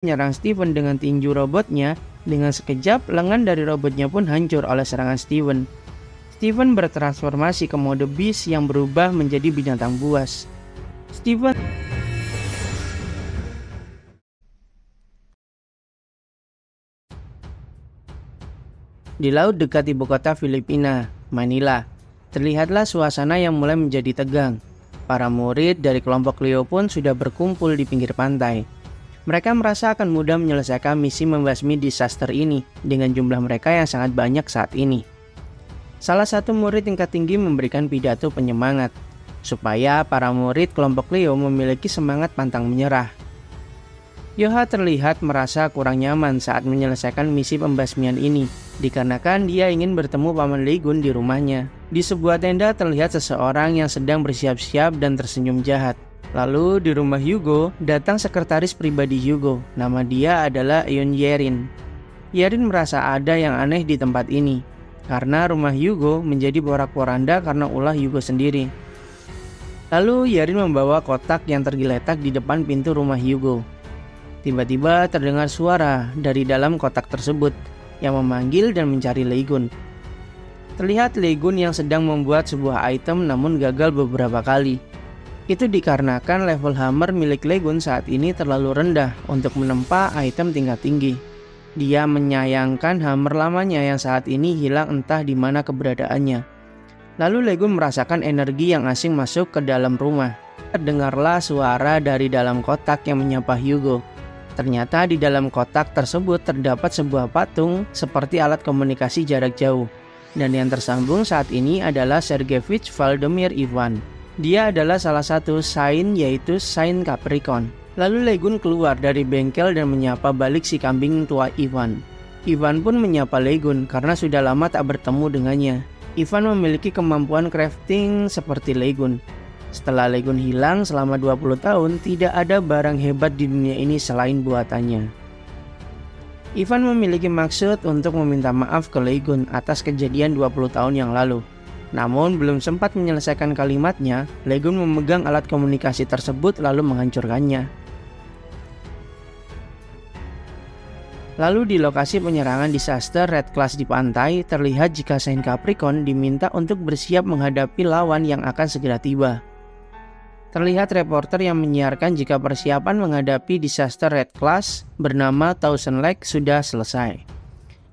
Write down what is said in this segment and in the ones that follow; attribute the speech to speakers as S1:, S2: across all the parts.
S1: menyerang Steven dengan tinju robotnya. Dengan sekejap, lengan dari robotnya pun hancur oleh serangan Steven. Steven bertransformasi ke mode Beast yang berubah menjadi binatang buas. Steven di laut dekat ibu kota Filipina, Manila. Terlihatlah suasana yang mulai menjadi tegang. Para murid dari kelompok Leo pun sudah berkumpul di pinggir pantai. Mereka merasa akan mudah menyelesaikan misi membasmi disaster ini dengan jumlah mereka yang sangat banyak saat ini. Salah satu murid tingkat tinggi memberikan pidato penyemangat, supaya para murid kelompok Leo memiliki semangat pantang menyerah. Yoha terlihat merasa kurang nyaman saat menyelesaikan misi pembasmian ini, dikarenakan dia ingin bertemu Paman Lee-gun di rumahnya. Di sebuah tenda terlihat seseorang yang sedang bersiap-siap dan tersenyum jahat. Lalu di rumah Hugo, datang sekretaris pribadi Hugo. Nama dia adalah Eun Yerin. Yerin merasa ada yang aneh di tempat ini, karena rumah Hugo menjadi porak-poranda karena ulah Hugo sendiri. Lalu Yerin membawa kotak yang tergeletak di depan pintu rumah Hugo. Tiba-tiba terdengar suara dari dalam kotak tersebut yang memanggil dan mencari Lee-gun. Terlihat Lee-gun yang sedang membuat sebuah item namun gagal beberapa kali. Itu dikarenakan level hammer milik Lee-gun saat ini terlalu rendah untuk menempa item tingkat tinggi. Dia menyayangkan hammer lamanya yang saat ini hilang entah di mana keberadaannya. Lalu Lee-gun merasakan energi yang asing masuk ke dalam rumah. Terdengarlah suara dari dalam kotak yang menyapa Hugo. Ternyata di dalam kotak tersebut terdapat sebuah patung seperti alat komunikasi jarak jauh. Dan yang tersambung saat ini adalah Sergeyevich Vladimir Ivan. Dia adalah salah satu sign, yaitu sign Capricorn. Lalu Lee-gun keluar dari bengkel dan menyapa balik si kambing tua Ivan. Ivan pun menyapa Lee-gun karena sudah lama tak bertemu dengannya. Ivan memiliki kemampuan crafting seperti Lee-gun. Setelah Lee-gun hilang selama 20 tahun, tidak ada barang hebat di dunia ini selain buatannya. Ivan memiliki maksud untuk meminta maaf ke Lee-gun atas kejadian 20 tahun yang lalu. Namun belum sempat menyelesaikan kalimatnya, Lee-gun memegang alat komunikasi tersebut lalu menghancurkannya. Lalu di lokasi penyerangan disaster Red Class di pantai, terlihat jika Saint Capricorn diminta untuk bersiap menghadapi lawan yang akan segera tiba. Terlihat reporter yang menyiarkan jika persiapan menghadapi disaster Red Class bernama Thousand Lake sudah selesai.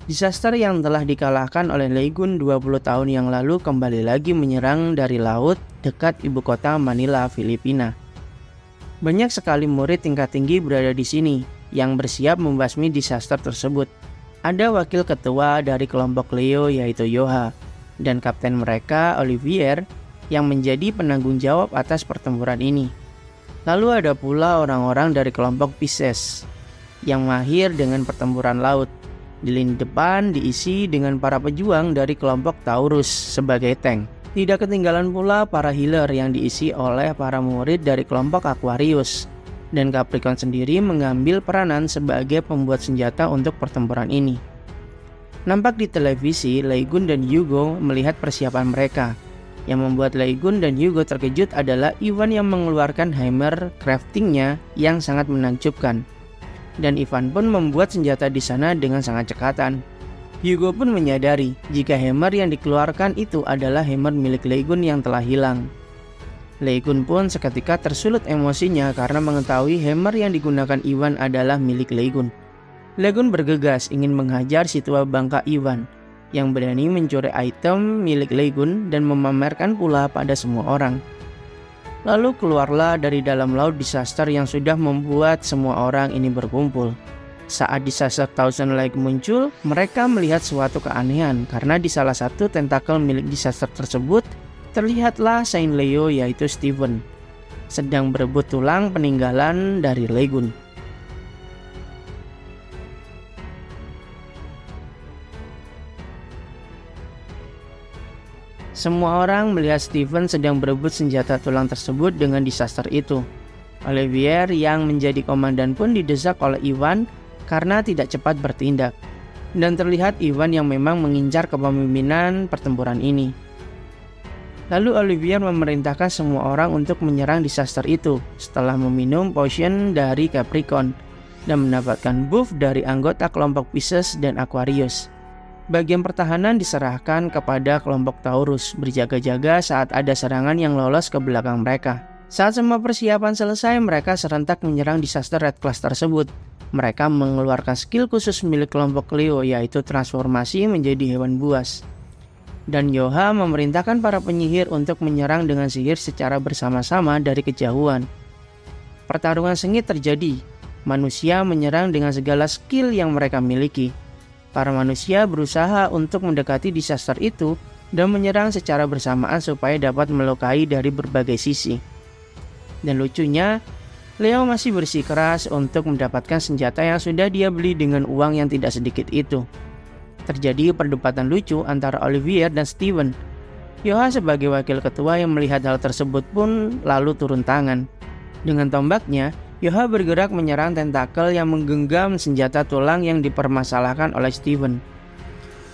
S1: Disaster yang telah dikalahkan oleh Lee-gun 20 tahun yang lalu kembali lagi menyerang dari laut dekat ibu kota Manila, Filipina. Banyak sekali murid tingkat tinggi berada di sini yang bersiap membasmi disaster tersebut. Ada wakil ketua dari kelompok Leo yaitu Yoha, dan kapten mereka Olivier yang menjadi penanggung jawab atas pertempuran ini. Lalu ada pula orang-orang dari kelompok Pisces yang mahir dengan pertempuran laut. Di lini depan diisi dengan para pejuang dari kelompok Taurus sebagai tank. Tidak ketinggalan pula para healer yang diisi oleh para murid dari kelompok Aquarius. Dan Capricorn sendiri mengambil peranan sebagai pembuat senjata untuk pertempuran ini. Nampak di televisi, Lee-gun dan Hugo melihat persiapan mereka. Yang membuat Lee-gun dan Hugo terkejut adalah Ivan yang mengeluarkan hammer craftingnya yang sangat menakjubkan. Dan Ivan pun membuat senjata di sana dengan sangat cekatan. Hugo pun menyadari jika hammer yang dikeluarkan itu adalah hammer milik Lee-gun yang telah hilang. Lee-gun pun seketika tersulut emosinya karena mengetahui hammer yang digunakan Ivan adalah milik Lee-gun. Lee-gun bergegas ingin menghajar si tua bangka Ivan yang berani mencuri item milik Lee-gun dan memamerkan pula pada semua orang. Lalu keluarlah dari dalam laut disaster yang sudah membuat semua orang ini berkumpul. Saat disaster Thousand Lake muncul, mereka melihat suatu keanehan karena di salah satu tentakel milik disaster tersebut terlihatlah Saint Leo yaitu Steven sedang berebut tulang peninggalan dari Lee-gun. Semua orang melihat Steven sedang berebut senjata tulang tersebut dengan disaster itu. Olivier yang menjadi komandan pun didesak oleh Ivan karena tidak cepat bertindak. Dan terlihat Ivan yang memang mengincar kepemimpinan pertempuran ini. Lalu Olivier memerintahkan semua orang untuk menyerang disaster itu setelah meminum potion dari Capricorn. dan mendapatkan buff dari anggota kelompok Pisces dan Aquarius. Bagian pertahanan diserahkan kepada kelompok Taurus, berjaga-jaga saat ada serangan yang lolos ke belakang mereka. Saat semua persiapan selesai, mereka serentak menyerang disaster Red Class tersebut. Mereka mengeluarkan skill khusus milik kelompok Leo, yaitu transformasi menjadi hewan buas. Dan Yoha memerintahkan para penyihir untuk menyerang dengan sihir secara bersama-sama dari kejauhan. Pertarungan sengit terjadi. Manusia menyerang dengan segala skill yang mereka miliki. Para manusia berusaha untuk mendekati disaster itu dan menyerang secara bersamaan supaya dapat melukai dari berbagai sisi. Dan lucunya, Leo masih bersikeras untuk mendapatkan senjata yang sudah dia beli dengan uang yang tidak sedikit itu. Terjadi perdebatan lucu antara Olivier dan Steven. Yoha sebagai wakil ketua yang melihat hal tersebut pun lalu turun tangan. Dengan tombaknya, Yoha bergerak menyerang tentakel yang menggenggam senjata tulang yang dipermasalahkan oleh Steven.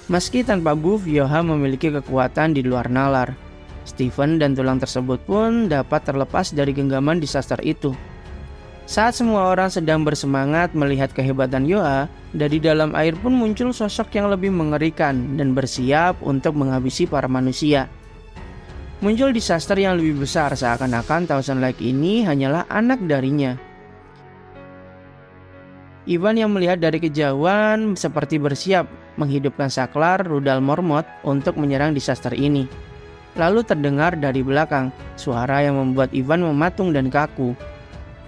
S1: Meski tanpa buff, Yoha memiliki kekuatan di luar nalar. Steven dan tulang tersebut pun dapat terlepas dari genggaman disaster itu. Saat semua orang sedang bersemangat melihat kehebatan Yoha, dari dalam air pun muncul sosok yang lebih mengerikan dan bersiap untuk menghabisi para manusia. Muncul disaster yang lebih besar, seakan-akan Thousand Lake ini hanyalah anak darinya. Ivan yang melihat dari kejauhan seperti bersiap menghidupkan saklar rudal Mormont untuk menyerang disaster ini. Lalu terdengar dari belakang suara yang membuat Ivan mematung dan kaku.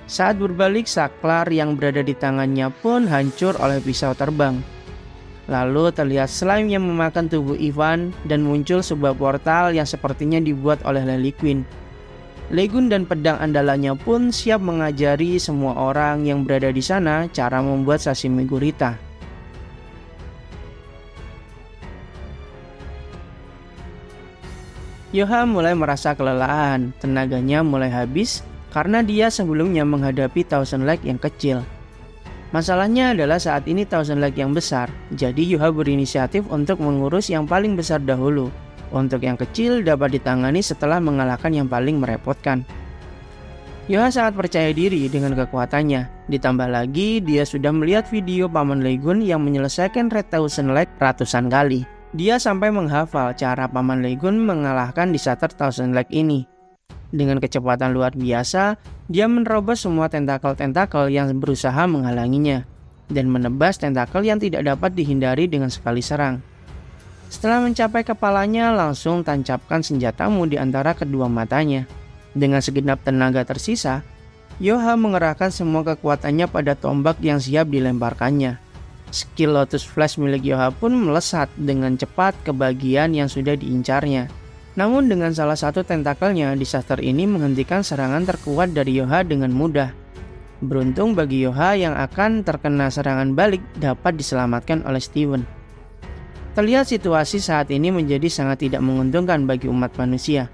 S1: Saat berbalik, saklar yang berada di tangannya pun hancur oleh pisau terbang. Lalu terlihat slime yang memakan tubuh Ivan dan muncul sebuah portal yang sepertinya dibuat oleh Lily Queen. Legun dan pedang andalannya pun siap mengajari semua orang yang berada di sana cara membuat sashimi gurita. Yoha mulai merasa kelelahan, tenaganya mulai habis karena dia sebelumnya menghadapi Thousand Lake yang kecil. Masalahnya adalah saat ini Thousand Lake yang besar, jadi Yoha berinisiatif untuk mengurus yang paling besar dahulu. Untuk yang kecil dapat ditangani setelah mengalahkan yang paling merepotkan. Yoha sangat percaya diri dengan kekuatannya, ditambah lagi dia sudah melihat video Paman Legun yang menyelesaikan Red Thousand Lake ratusan kali. Dia sampai menghafal cara Paman Legun mengalahkan disaster Thousand Lake ini. Dengan kecepatan luar biasa, dia menerobos semua tentakel-tentakel yang berusaha menghalanginya, dan menebas tentakel yang tidak dapat dihindari dengan sekali serang. Setelah mencapai kepalanya, langsung tancapkan senjatamu di antara kedua matanya. Dengan segenap tenaga tersisa, Yoha mengerahkan semua kekuatannya pada tombak yang siap dilemparkannya. Skill Lotus Flash milik Yoha pun melesat dengan cepat ke bagian yang sudah diincarnya. Namun dengan salah satu tentakelnya, disaster ini menghentikan serangan terkuat dari Yoha dengan mudah. Beruntung bagi Yoha yang akan terkena serangan balik dapat diselamatkan oleh Steven. Terlihat situasi saat ini menjadi sangat tidak menguntungkan bagi umat manusia.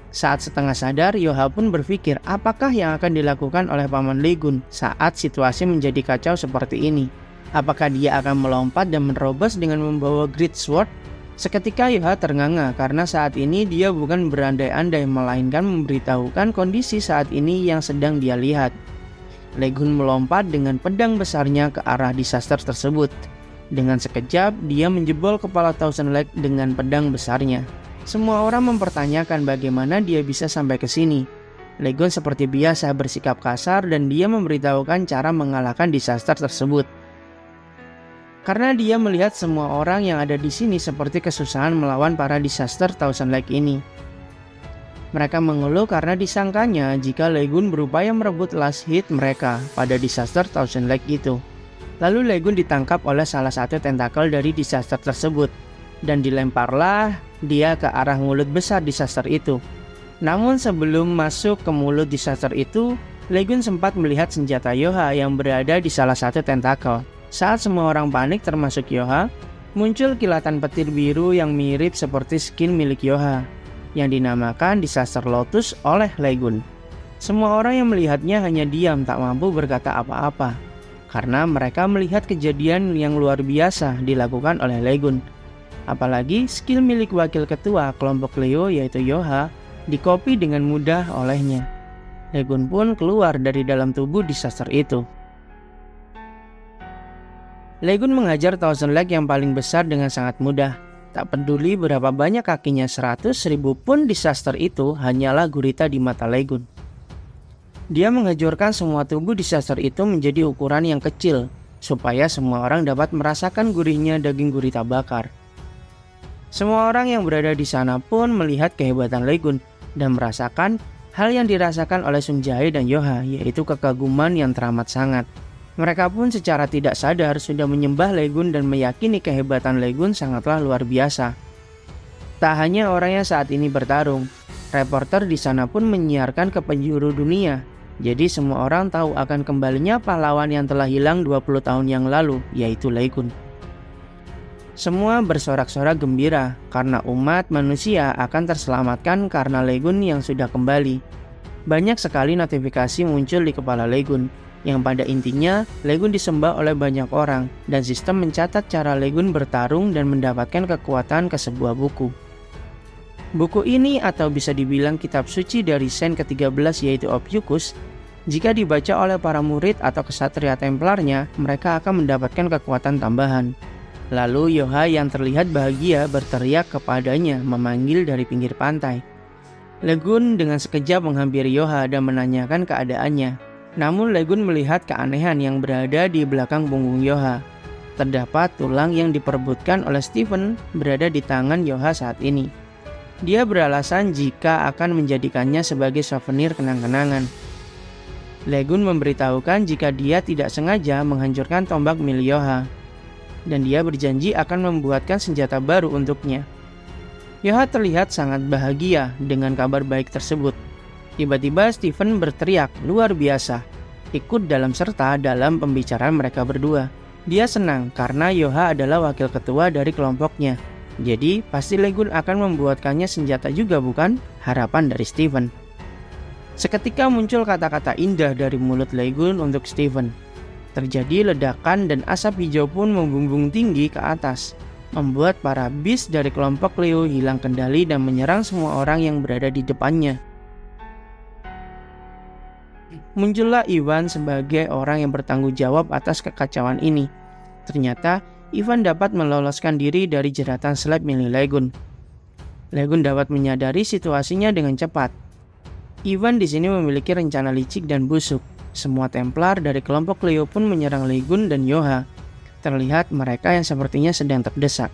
S1: Saat setengah sadar, Yoha pun berpikir apakah yang akan dilakukan oleh Paman Legun saat situasi menjadi kacau seperti ini. Apakah dia akan melompat dan menerobos dengan membawa Great Sword? Seketika Yoha ternganga karena saat ini dia bukan berandai-andai melainkan memberitahukan kondisi saat ini yang sedang dia lihat. Legun melompat dengan pedang besarnya ke arah disaster tersebut. Dengan sekejap dia menjebol kepala Thousand Lake dengan pedang besarnya. Semua orang mempertanyakan bagaimana dia bisa sampai ke sini. Legun seperti biasa bersikap kasar dan dia memberitahukan cara mengalahkan disaster tersebut. Karena dia melihat semua orang yang ada di sini seperti kesusahan melawan para disaster Thousand Lake ini. Mereka mengeluh karena disangkanya jika Legun berupaya merebut last hit mereka pada disaster Thousand Lake itu. Lalu Legun ditangkap oleh salah satu tentakel dari disaster tersebut dan dilemparlah dia ke arah mulut besar disaster itu. Namun sebelum masuk ke mulut disaster itu, Legun sempat melihat senjata Yoha yang berada di salah satu tentakel. Saat semua orang panik termasuk Yoha, muncul kilatan petir biru yang mirip seperti skill milik Yoha yang dinamakan Disaster Lotus oleh Legun. Semua orang yang melihatnya hanya diam, tak mampu berkata apa-apa karena mereka melihat kejadian yang luar biasa dilakukan oleh Legun. Apalagi skill milik wakil ketua kelompok Leo yaitu Yoha dikopi dengan mudah olehnya. Legun pun keluar dari dalam tubuh disaster itu. Legun menghajar Thousand Leg yang paling besar dengan sangat mudah. Tak peduli berapa banyak kakinya, 100.000 pun disaster itu hanyalah gurita di mata Legun. Dia menghancurkan semua tubuh disaster itu menjadi ukuran yang kecil, supaya semua orang dapat merasakan gurihnya daging gurita bakar. Semua orang yang berada di sana pun melihat kehebatan Legun dan merasakan hal yang dirasakan oleh Sun Jae dan Yoha, yaitu kekaguman yang teramat sangat. Mereka pun secara tidak sadar sudah menyembah Legun dan meyakini kehebatan Legun sangatlah luar biasa. Tak hanya orang yang saat ini bertarung, reporter di sana pun menyiarkan ke penjuru dunia. Jadi semua orang tahu akan kembalinya pahlawan yang telah hilang 20 tahun yang lalu, yaitu Legun. Semua bersorak-sorak gembira karena umat manusia akan terselamatkan karena Legun yang sudah kembali. Banyak sekali notifikasi muncul di kepala Legun, yang pada intinya Legun disembah oleh banyak orang dan sistem mencatat cara Legun bertarung dan mendapatkan kekuatan ke sebuah buku. Buku ini atau bisa dibilang kitab suci dari Sen ke-13 yaitu Ophiuchus, jika dibaca oleh para murid atau kesatria Templarnya, mereka akan mendapatkan kekuatan tambahan. Lalu Yoha yang terlihat bahagia berteriak kepadanya memanggil dari pinggir pantai. Legun dengan sekejap menghampiri Yoha dan menanyakan keadaannya. Namun Legun melihat keanehan yang berada di belakang punggung Yoha. Terdapat tulang yang diperebutkan oleh Stephen berada di tangan Yoha saat ini. Dia beralasan jika akan menjadikannya sebagai souvenir kenang-kenangan. Legun memberitahukan jika dia tidak sengaja menghancurkan tombak milik Yoha. Dan dia berjanji akan membuatkan senjata baru untuknya. Yoha terlihat sangat bahagia dengan kabar baik tersebut. Tiba-tiba Stephen berteriak luar biasa, ikut dalam serta dalam pembicaraan mereka berdua. Dia senang karena Yoha adalah wakil ketua dari kelompoknya. Jadi pasti Legun akan membuatkannya senjata juga, bukan? Harapan dari Stephen. Seketika muncul kata-kata indah dari mulut Legun untuk Stephen. Terjadi ledakan dan asap hijau pun membumbung tinggi ke atas, membuat para beast dari kelompok Leo hilang kendali dan menyerang semua orang yang berada di depannya. Muncullah Ivan sebagai orang yang bertanggung jawab atas kekacauan ini. Ternyata Ivan dapat meloloskan diri dari jeratan slab milik Legun. Legun dapat menyadari situasinya dengan cepat. Ivan di sini memiliki rencana licik dan busuk. Semua Templar dari kelompok Leo pun menyerang Legun dan Yoha. Terlihat mereka yang sepertinya sedang terdesak.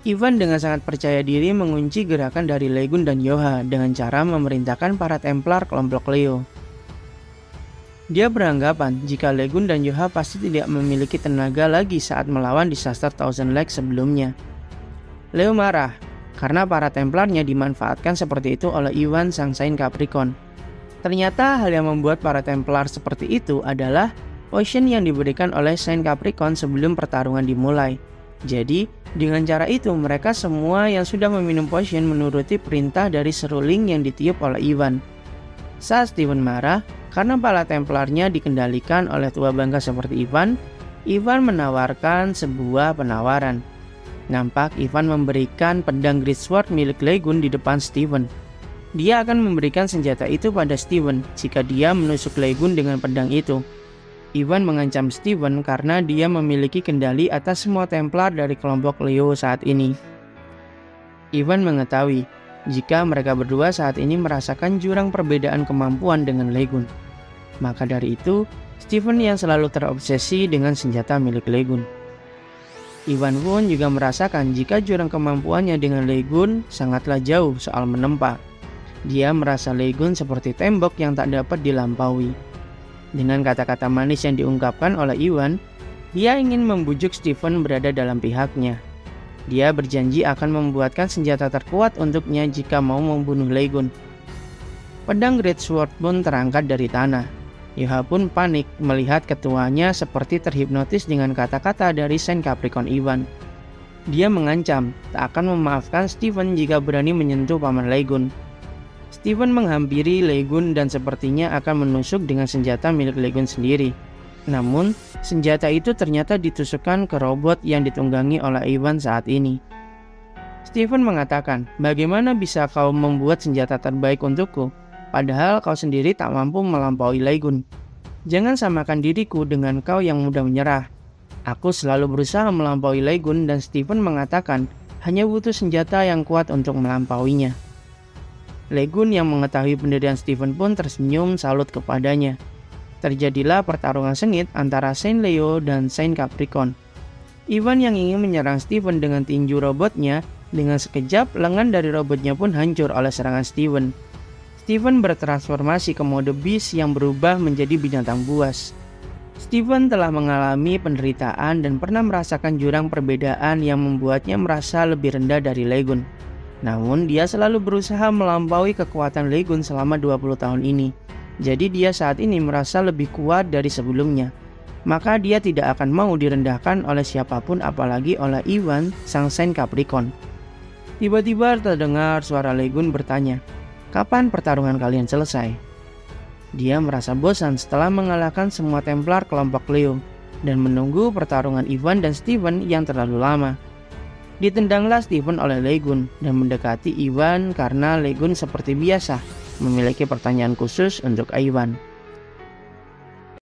S1: Ivan dengan sangat percaya diri mengunci gerakan dari Legun dan Yoha dengan cara memerintahkan para Templar kelompok Leo. Dia beranggapan jika Legun dan Yoha pasti tidak memiliki tenaga lagi saat melawan disaster Thousand Leg sebelumnya. Leo marah karena para Templarnya dimanfaatkan seperti itu oleh Ivan sang Saint Capricorn. Ternyata hal yang membuat para Templar seperti itu adalah potion yang diberikan oleh Saint Capricorn sebelum pertarungan dimulai. Jadi, dengan cara itu mereka semua yang sudah meminum potion menuruti perintah dari seruling yang ditiup oleh Ivan. Saat Stephen marah karena para Templarnya dikendalikan oleh tua bangka seperti Ivan menawarkan sebuah penawaran. Nampak Ivan memberikan pedang Great Sword milik Legun di depan Stephen. Dia akan memberikan senjata itu pada Stephen jika dia menusuk Legun dengan pedang itu. Ivan mengancam Stephen karena dia memiliki kendali atas semua Templar dari kelompok Leo saat ini. Ivan mengetahui jika mereka berdua saat ini merasakan jurang perbedaan kemampuan dengan Legun. Maka dari itu, Stephen yang selalu terobsesi dengan senjata milik Legun. Ivan pun juga merasakan jika jurang kemampuannya dengan Legun sangatlah jauh soal menempa. Dia merasa Legun seperti tembok yang tak dapat dilampaui. Dengan kata-kata manis yang diungkapkan oleh Ivan, dia ingin membujuk Stephen berada dalam pihaknya. Dia berjanji akan membuatkan senjata terkuat untuknya jika mau membunuh Legun. Pedang Great Sword pun terangkat dari tanah. Yoha pun panik melihat ketuanya seperti terhipnotis dengan kata-kata dari Saint Capricorn Ivan. Dia mengancam tak akan memaafkan Stephen jika berani menyentuh paman Legun. Stephen menghampiri Legun dan sepertinya akan menusuk dengan senjata milik Legun sendiri. Namun, senjata itu ternyata ditusukkan ke robot yang ditunggangi oleh Ivan saat ini. Stephen mengatakan, "Bagaimana bisa kau membuat senjata terbaik untukku? Padahal kau sendiri tak mampu melampaui Legun. Jangan samakan diriku dengan kau yang mudah menyerah. Aku selalu berusaha melampaui Legun dan Stephen mengatakan hanya butuh senjata yang kuat untuk melampauinya. Legun yang mengetahui pendirian Stephen pun tersenyum salut kepadanya. Terjadilah pertarungan sengit antara Saint Leo dan Saint Capricorn. Ivan yang ingin menyerang Stephen dengan tinju robotnya, dengan sekejap lengan dari robotnya pun hancur oleh serangan Stephen. Stephen bertransformasi ke mode beast yang berubah menjadi binatang buas. Stephen telah mengalami penderitaan dan pernah merasakan jurang perbedaan yang membuatnya merasa lebih rendah dari Legun. Namun dia selalu berusaha melampaui kekuatan Legun selama 20 tahun ini. Jadi dia saat ini merasa lebih kuat dari sebelumnya. Maka dia tidak akan mau direndahkan oleh siapapun, apalagi oleh Ivan, sang Saint Capricorn. Tiba-tiba terdengar suara Legun bertanya, "Kapan pertarungan kalian selesai?" Dia merasa bosan setelah mengalahkan semua Templar kelompok Leo dan menunggu pertarungan Ivan dan Stephen yang terlalu lama. Ditendanglah Stephen oleh Legun dan mendekati Ivan karena Legun seperti biasa memiliki pertanyaan khusus untuk Ivan.